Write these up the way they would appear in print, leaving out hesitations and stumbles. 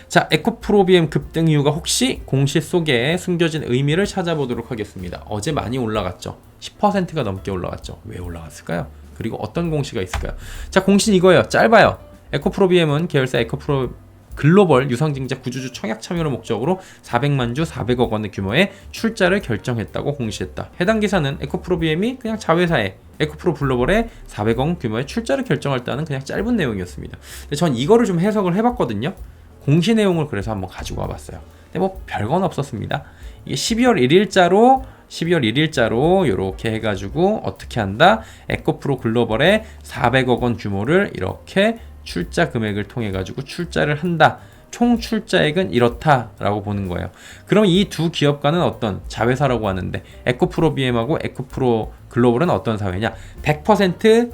자, 에코프로비엠 급등 이유가 혹시 공시 속에 숨겨진 의미를 찾아보도록 하겠습니다. 어제 많이 올라갔죠. 10%가 넘게 올라갔죠. 왜 올라갔을까요? 그리고 어떤 공시가 있을까요? 자, 공시는 이거예요. 짧아요. 에코프로비엠은 계열사 에코프로 글로벌 유상증자 구주주 청약 참여를 목적으로 400만 주 400억 원의 규모의 출자를 결정했다고 공시했다. 해당 기사는 에코프로비엠이 그냥 자회사에 에코프로 글로벌에 400억 원 규모의 출자를 결정했다는 그냥 짧은 내용이었습니다. 근데 전 이거를 좀 해석을 해봤거든요. 공시 내용을 그래서 한번 가지고 와봤어요. 근데 뭐 별건 없었습니다. 이게 12월 1일자로 이렇게 해가지고 어떻게 한다? 에코프로 글로벌에 400억 원 규모를 이렇게 출자 금액을 통해 가지고 출자를 한다. 총 출자액은 이렇다라고 보는 거예요. 그럼 이 두 기업과는 어떤 자회사라고 하는데 에코프로비엠하고 에코프로 글로벌은 어떤 사회냐? 100%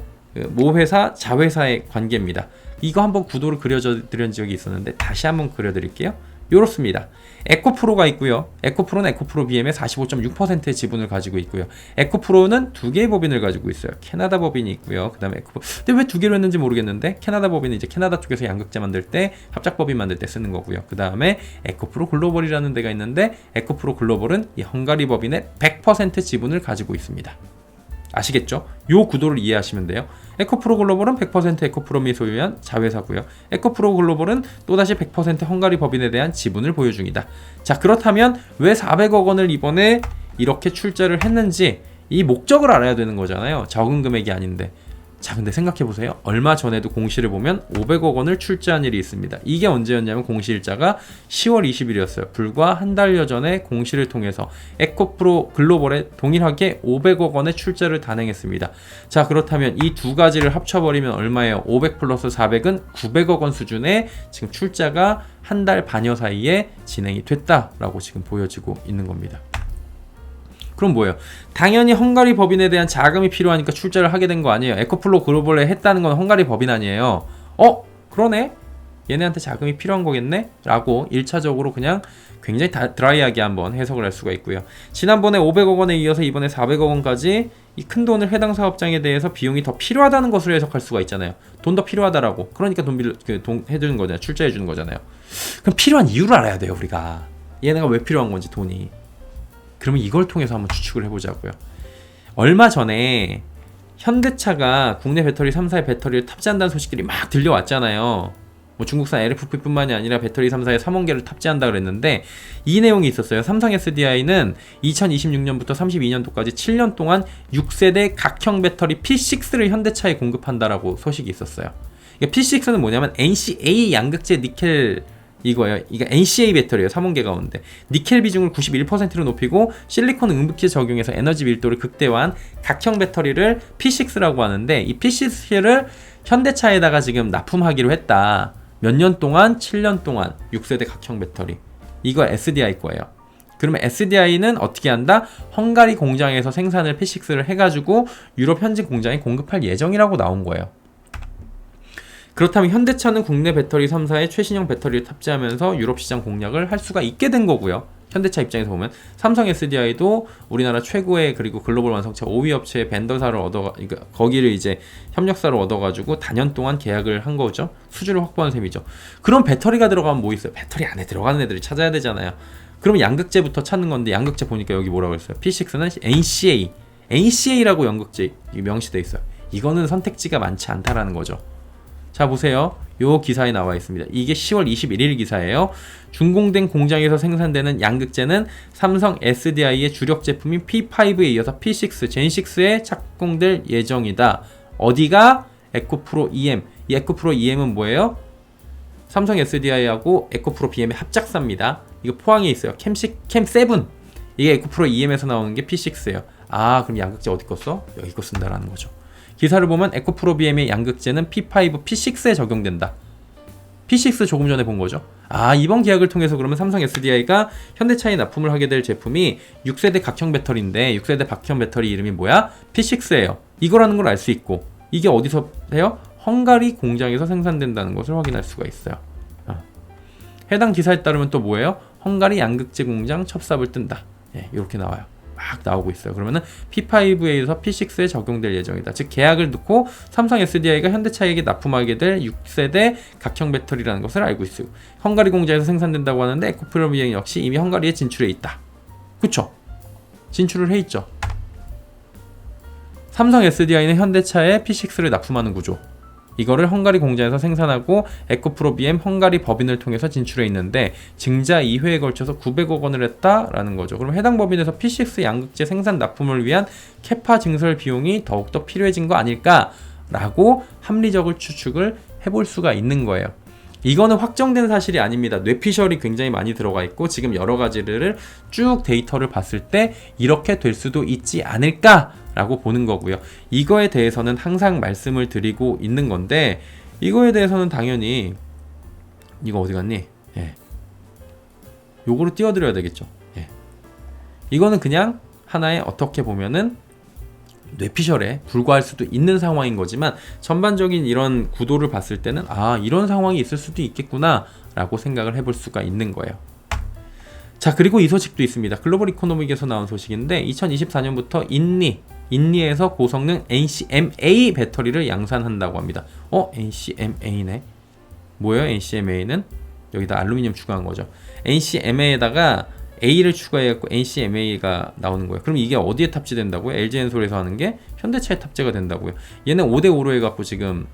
모회사 자회사의 관계입니다. 이거 한번 구도를 그려드린 적이 있었는데 다시 한번 그려드릴게요. 이렇습니다. 에코프로가 있고요. 에코프로는 에코프로비엠의 45.6%의 지분을 가지고 있고요. 에코프로는 두 개의 법인을 가지고 있어요. 캐나다 법인이 있고요. 그 다음에 에코프로. 근데 왜 두 개로 했는지 모르겠는데 캐나다 법인은 이제 캐나다 쪽에서 양극재 만들 때 합작법인 만들 때 쓰는 거고요. 그 다음에 에코프로 글로벌이라는 데가 있는데 에코프로 글로벌은 이 헝가리 법인의 100% 지분을 가지고 있습니다. 아시겠죠? 요 구도를 이해하시면 돼요. 에코프로 글로벌은 100% 에코프롬이 소유한 자회사고요. 에코프로 글로벌은 또다시 100% 헝가리 법인에 대한 지분을 보유 중이다. 자, 그렇다면 왜 400억 원을 이번에 이렇게 출자를 했는지 이 목적을 알아야 되는 거잖아요. 적은 금액이 아닌데. 자, 근데 생각해보세요. 얼마 전에도 공시를 보면 500억 원을 출자한 일이 있습니다. 이게 언제였냐면 공시일자가 10월 20일이었어요. 불과 한 달여 전에 공시를 통해서 에코프로 글로벌에 동일하게 500억 원의 출자를 단행했습니다. 자, 그렇다면 이 두 가지를 합쳐버리면 얼마예요? 500 플러스 400은 900억 원 수준의 지금 출자가 한 달 반여 사이에 진행이 됐다라고 지금 보여지고 있는 겁니다. 그럼 뭐예요? 당연히 헝가리 법인에 대한 자금이 필요하니까 출자를 하게 된 거 아니에요. 에코프로 글로벌에 했다는 건 헝가리 법인 아니에요. 그러네? 얘네한테 자금이 필요한 거겠네? 라고 1차적으로 그냥 굉장히 드라이하게 한번 해석을 할 수가 있고요. 지난번에 500억 원에 이어서 이번에 400억 원까지 이 큰 돈을 해당 사업장에 대해서 비용이 더 필요하다는 것으로 해석할 수가 있잖아요. 돈 더 필요하다라고. 그러니까 돈 해주는 거잖아요. 출자해주는 거잖아요. 그럼 필요한 이유를 알아야 돼요, 우리가. 얘네가 왜 필요한 건지 돈이. 그러면 이걸 통해서 한번 추측을 해보자고요. 얼마 전에 현대차가 국내 배터리 3사의 배터리를 탑재한다는 소식들이 막 들려왔잖아요. 뭐 중국산 LFP뿐만이 아니라 배터리 3사의 3원계를 탑재한다 그랬는데 이 내용이 있었어요. 삼성 SDI는 2026년부터 32년도까지 7년 동안 6세대 각형 배터리 P6를 현대차에 공급한다라고 소식이 있었어요. P6는 뭐냐면 NCA 양극재 니켈 이거예요. 이게 NCA 배터리예요. 3원계 가운데 니켈 비중을 91%로 높이고 실리콘 응급기 적용해서 에너지 밀도를 극대화한 각형 배터리를 P6라고 하는데 이 P6를 현대차에다가 지금 납품하기로 했다. 몇 년 동안? 7년 동안 6세대 각형 배터리. 이거 SDI 거예요. 그러면 SDI는 어떻게 한다? 헝가리 공장에서 생산을 P6를 해가지고 유럽 현지 공장에 공급할 예정이라고 나온 거예요. 그렇다면 현대차는 국내 배터리 3사의 최신형 배터리를 탑재하면서 유럽 시장 공략을 할 수가 있게 된 거고요. 현대차 입장에서 보면 삼성 SDI도 우리나라 최고의 그리고 글로벌 완성차 5위 업체의 벤더사를 그러니까 거기를 이제 협력사를 얻어가지고 다년 동안 계약을 한 거죠. 수주를 확보한 셈이죠. 그럼 배터리가 들어가면 뭐 있어요? 배터리 안에 들어가는 애들이 찾아야 되잖아요. 그러면 양극재부터 찾는 건데 양극재 보니까 여기 뭐라고 했어요? P6는 NCA라고 양극재 명시돼 있어요. 이거는 선택지가 많지 않다라는 거죠. 자, 보세요. 요 기사에 나와 있습니다. 이게 10월 21일 기사예요. 준공된 공장에서 생산되는 양극재는 삼성 SDI의 주력 제품인 P5에 이어서 P6, Gen6에 착공될 예정이다. 어디가? 에코프로 EM. 이 에코프로 EM은 뭐예요? 삼성 SDI하고 에코프로 BM의 합작사입니다. 이거 포항에 있어요. 캠7. 이게 에코프로 EM에서 나오는 게 P6예요. 아, 그럼 양극재 어디 거 써? 여기 거 쓴다라는 거죠. 기사를 보면 에코프로 BM의 양극재는 P5, P6에 적용된다. P6 조금 전에 본 거죠. 아, 이번 계약을 통해서 그러면 삼성 SDI가 현대차에 납품을 하게 될 제품이 6세대 각형 배터리인데 6세대 각형 배터리 이름이 뭐야? P6예요. 이거라는 걸 알 수 있고 이게 어디서 해요? 헝가리 공장에서 생산된다는 것을 확인할 수가 있어요. 해당 기사에 따르면 또 뭐예요? 헝가리 양극재 공장 첩삽을 뜬다. 이렇게 나와요. 막 나오고 있어요. 그러면은 P5에서 P6에 적용될 예정이다. 즉 계약을 넣고 삼성 SDI가 현대차에게 납품하게 될 6세대 각형 배터리라는 것을 알고 있어요. 헝가리 공장에서 생산된다고 하는데 에코프로 비행 역시 이미 헝가리에 진출해 있다. 그쵸? 진출을 해 있죠. 삼성 SDI는 현대차에 P6를 납품하는 구조. 이거를 헝가리 공장에서 생산하고 에코프로 BM 헝가리 법인을 통해서 진출해 있는데 증자 2회에 걸쳐서 900억 원을 했다라는 거죠. 그럼 해당 법인에서 P6 양극재 생산 납품을 위한 캐파 증설 비용이 더욱더 필요해진 거 아닐까라고 합리적을 추측을 해볼 수가 있는 거예요. 이거는 확정된 사실이 아닙니다. 뇌피셜이 굉장히 많이 들어가 있고 지금 여러 가지를 쭉 데이터를 봤을 때 이렇게 될 수도 있지 않을까라고 보는 거고요. 이거에 대해서는 항상 말씀을 드리고 있는 건데 이거에 대해서는 당연히 이거 어디 갔니? 예. 요거로 띄워드려야 되겠죠. 예. 이거는 그냥 하나의 어떻게 보면은 뇌피셜에 불과할 수도 있는 상황인 거지만 전반적인 이런 구도를 봤을 때는 아 이런 상황이 있을 수도 있겠구나 라고 생각을 해볼 수가 있는 거예요. 자 그리고 이 소식도 있습니다. 글로벌 이코노믹에서 나온 소식인데 2024년부터 인니에서 고성능 NCMA 배터리를 양산한다고 합니다. NCMA네. 뭐예요 NCMA는? 여기다 알루미늄 추가한 거죠. NCMA에다가 A를 추가해갖고 NCMA가 나오는 거예요. 그럼 이게 어디에 탑재된다고요? LG엔솔에서 하는 게 현대차에 탑재가 된다고요. 얘는 5대5로 해갖고 지금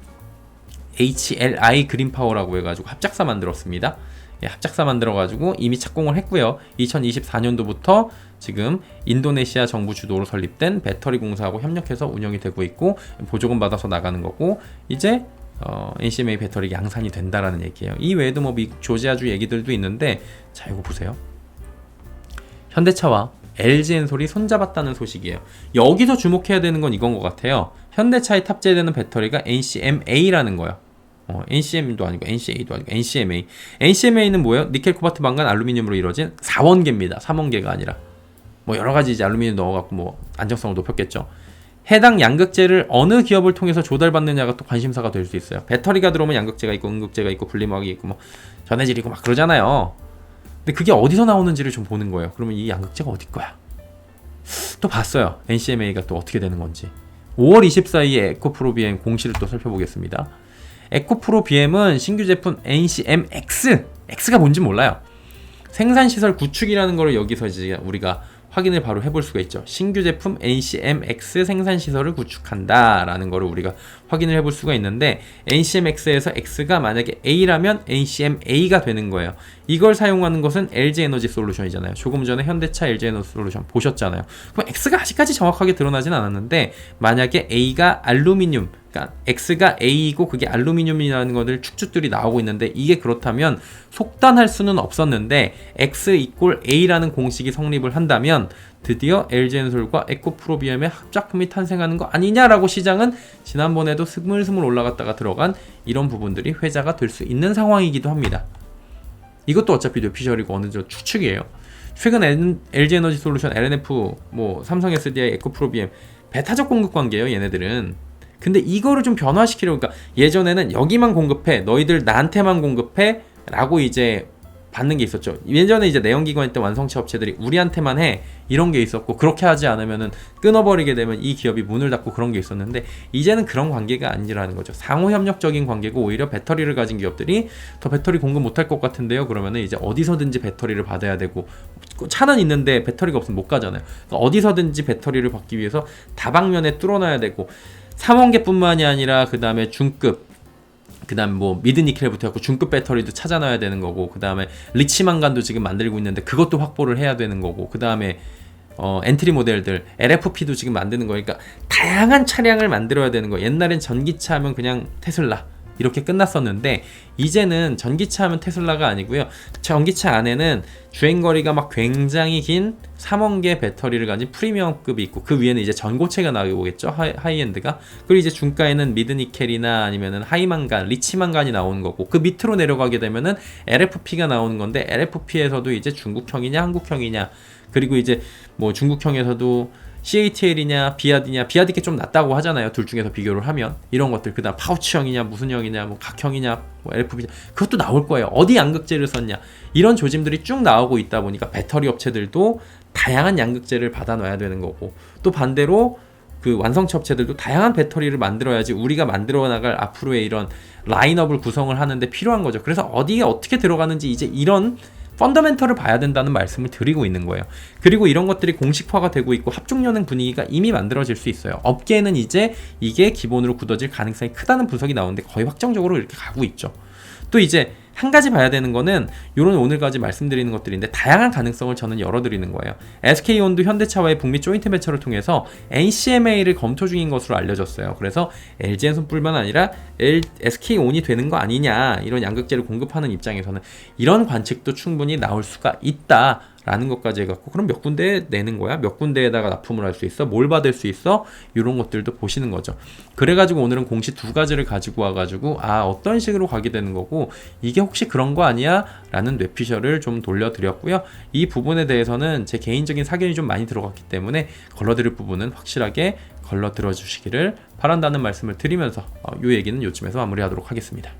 HLI 그린파워라고 해가지고 합작사 만들었습니다. 예, 합작사 만들어가지고 이미 착공을 했고요. 2024년도부터 지금 인도네시아 정부 주도로 설립된 배터리 공사하고 협력해서 운영이 되고 있고 보조금 받아서 나가는 거고 이제 NCMA 배터리 양산이 된다라는 얘기예요. 이 외에도 뭐 미국 조지아주 얘기들도 있는데 자 이거 보세요. 현대차와 LG엔솔이 손잡았다는 소식이에요. 여기서 주목해야 되는 건 이건 것 같아요. 현대차에 탑재되는 배터리가 NCMA라는 거예요. NCM도 아니고 NCA도 아니고 NCMA. NCMA는 뭐예요? 니켈, 코발트, 망간, 알루미늄으로 이루어진 4원계입니다. 3원계가 아니라. 뭐 여러 가지 이제 알루미늄 넣어갖고 뭐 안정성을 높였겠죠. 해당 양극재를 어느 기업을 통해서 조달받느냐가 또 관심사가 될 수 있어요. 배터리가 들어오면 양극재가 있고 음극재가 있고 분리막이 있고 뭐 전해질이고 막 그러잖아요. 근데 그게 어디서 나오는지를 좀 보는 거예요. 그러면 이 양극재가 어디 거야? 또 봤어요. NCMA가 또 어떻게 되는 건지. 5월 24일에 에코프로 BM 공시를 또 살펴보겠습니다. 에코프로 BM은 신규 제품 NCMX, X가 뭔지 몰라요. 생산시설 구축이라는 걸 여기서 이제 우리가 확인을 바로 해볼 수가 있죠. 신규 제품 NCMX 생산시설을 구축한다 라는 거를 우리가 확인을 해볼 수가 있는데 NCMX에서 X가 만약에 A라면 NCMA가 되는 거예요. 이걸 사용하는 것은 LG에너지 솔루션이잖아요. 조금 전에 현대차 LG에너지 솔루션 보셨잖아요. 그럼 X가 아직까지 정확하게 드러나진 않았는데 만약에 A가 알루미늄, 그러니까 X가 A이고 그게 알루미늄이라는 것들 축축들이 나오고 있는데 이게 그렇다면 속단할 수는 없었는데 X 이꼴 A라는 공식이 성립을 한다면 드디어 LG엔솔과 에코프로 BM의 합작품이 탄생하는 거 아니냐라고 시장은 지난번에도 스물스물 올라갔다가 들어간 이런 부분들이 회자가 될 수 있는 상황이기도 합니다. 이것도 어차피 뇌피셜이고 어느 정도 추측이에요. 최근 LG에너지 솔루션, LNF, 뭐 삼성 SDI, 에코프로 BM 배타적 공급 관계예요. 얘네들은. 근데 이거를 좀 변화시키려고 그러니까 예전에는 여기만 공급해 너희들 나한테만 공급해 라고 이제 받는 게 있었죠. 예전에 이제 내연기관 때 완성차 업체들이 우리한테만 해 이런 게 있었고 그렇게 하지 않으면은 끊어버리게 되면 이 기업이 문을 닫고 그런 게 있었는데 이제는 그런 관계가 아니라는 거죠. 상호협력적인 관계고 오히려 배터리를 가진 기업들이 더 배터리 공급 못할 것 같은데요. 그러면은 이제 어디서든지 배터리를 받아야 되고 차는 있는데 배터리가 없으면 못 가잖아요. 그러니까 어디서든지 배터리를 받기 위해서 다방면에 뚫어놔야 되고 3원계뿐만이 아니라 그 다음에 중급 그 다음에 뭐 미드니켈부터 해갖고 중급 배터리도 찾아놔야 되는 거고 그 다음에 리치망간도 지금 만들고 있는데 그것도 확보를 해야 되는 거고 그 다음에 엔트리 모델들 LFP도 지금 만드는 거니까 다양한 차량을 만들어야 되는 거. 옛날엔 전기차 하면 그냥 테슬라 이렇게 끝났었는데 이제는 전기차 하면 테슬라가 아니고요. 전기차 안에는 주행거리가 막 굉장히 긴 3원계 배터리를 가진 프리미엄급이 있고 그 위에는 이제 전고체가 나오겠죠. 하이엔드가. 그리고 이제 중가에는 미드니켈이나 아니면은 하이망간, 리치망간이 나오는 거고 그 밑으로 내려가게 되면은 LFP가 나오는 건데 LFP에서도 이제 중국형이냐 한국형이냐 그리고 이제 뭐 중국형에서도 CATL이냐 비아디냐, 비아디께 좀 낫다고 하잖아요. 둘 중에서 비교를 하면 이런 것들, 그다음 파우치형이냐 무슨 형이냐 뭐 각형이냐 뭐 LFP, 그것도 나올 거예요. 어디 양극재를 썼냐, 이런 조짐들이 쭉 나오고 있다 보니까 배터리 업체들도 다양한 양극재를 받아놔야 되는 거고, 또 반대로 그 완성차 업체들도 다양한 배터리를 만들어야지 우리가 만들어 나갈 앞으로의 이런 라인업을 구성을 하는데 필요한 거죠. 그래서 어디에 어떻게 들어가는지 이제 이런 펀더멘털을 봐야 된다는 말씀을 드리고 있는 거예요. 그리고 이런 것들이 공식화가 되고 있고 합종연행 분위기가 이미 만들어질 수 있어요. 업계에는 이제 이게 기본으로 굳어질 가능성이 크다는 분석이 나오는데 거의 확정적으로 이렇게 가고 있죠. 또 이제 한 가지 봐야 되는 거는 요런 오늘까지 말씀드리는 것들인데, 다양한 가능성을 저는 열어드리는 거예요. SK온도 현대차와의 북미 조인트 벤처를 통해서 NCMA를 검토 중인 것으로 알려졌어요. 그래서 LG엔솔뿐만 아니라 SK온이 되는 거 아니냐, 이런 양극재를 공급하는 입장에서는 이런 관측도 충분히 나올 수가 있다 라는 것까지 해갖고, 그럼 몇 군데에 내는 거야? 몇 군데에다가 납품을 할 수 있어? 뭘 받을 수 있어? 이런 것들도 보시는 거죠. 그래가지고 오늘은 공시 두 가지를 가지고 와가지고 어떤 식으로 가게 되는 거고, 이게 혹시 그런 거 아니야? 라는 뇌피셜을 좀 돌려드렸고요. 이 부분에 대해서는 제 개인적인 사견이 좀 많이 들어갔기 때문에 걸러드릴 부분은 확실하게 걸러들어 주시기를 바란다는 말씀을 드리면서 이 얘기는 요쯤에서 마무리하도록 하겠습니다.